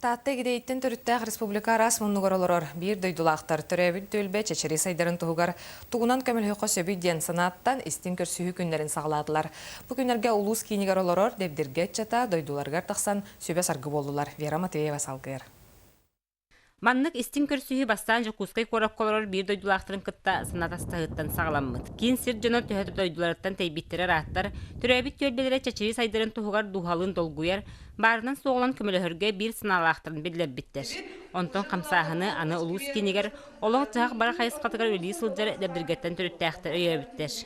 Таатта гидейттен төрүттәк республика арас мұнығыролорор бір дөйдулақтар түрәбіт дөлбе чечері сайдарын тұғығар тұғынан көмілхіқо сөбі ден санаттан істін көрсүйі күнлерін сағаладылар. Бұл күнлерге улус кейінігер олорор дебдерге чата дөйдуларғар тақсан сөбе сарғы болдылар. Вера Матвеева салғыр. Маннык истин көрсүйі бастан жокускай корак колорор bir дойдулақтырын кытта сынатастағыттан сағаламмыд. Кейін сир жонор төхөті дойдуларыттан тейбиттері раттар, түрәбит көрбелері чачыры сайдарын тұғығар духалын долгуяр, барынан соғылан көміліхірге бір сыналақтырын белдер биттер. Онтон қамсағыны аны улус кенегер, олың жағ бара қайысқатығар өлі сылжар дәбдіргеттен түріттәқтір өйебіттер.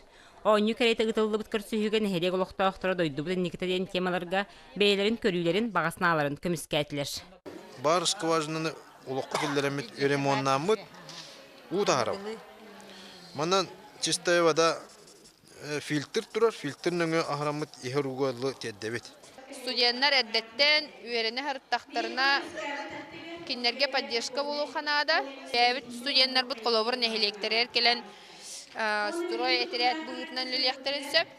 Ойну кәрейті ұтылды бұт көрсүйігі нәхере қолықтауқтыры дойду бұдын некітеден темаларға бәйлерін көрүйлерін бағасыналарын көміскәтілер. Бар скважинаны улуққа келдеремет ремонтнамыт утарам. Манан чистая вода фильтр турар, фильтрныңы ахрамыт ихругалы теддебет. Студенттер әддеттен үйеріне харттақтарына кинлерге поддержка болу ханада. Бәбит студенттер бұт қолобыр нәхелектерер келен строй этерят бұғытынан лөлектірін сөп.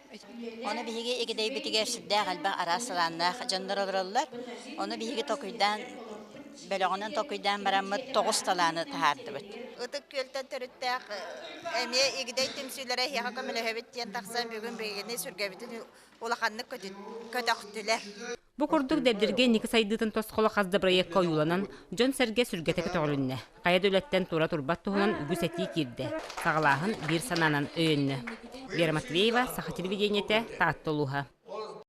Оны бігі егедей бітігер сүрді қалба арасыланна жандар олыралар. Оны бігі токүйдан Бөлігінен токүйден барамыд 9 таланы тахарды бұд. Үтік көлтен түріттәк әме егідей түмсүйлері яға көмілі хөбіттен тақсан бүгін бейгені сүргәбітін олақанны көтәқтілер. Бу курдук дебдерге ники сайдытын тосқолы қазды проектқа уйланан Джон Серге сүргетекі тоғылынны. Қая дөлеттен тура турбат туғынан үгіс әти кирді. Сағалағын бір сананан өйінні. Вера Матвеева, Саха телевидениеті, Тааттолуға.